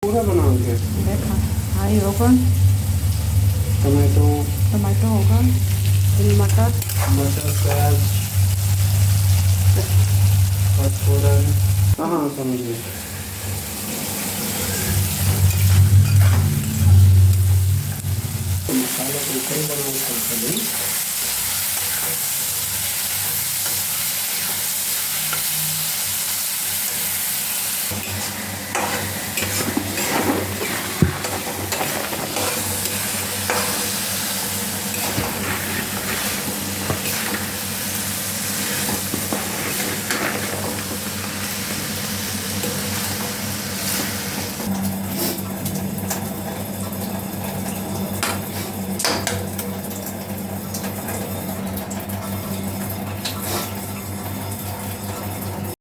पूरा बनाओगे? देखा। हाँ, ये होगा टमाटो। टमाटो होगा, फिर मटर। मटर, प्याज, पचफोरन। हाँ हाँ, समझ गए। तो मसाला तो ऊपर ही बनाओ नहीं।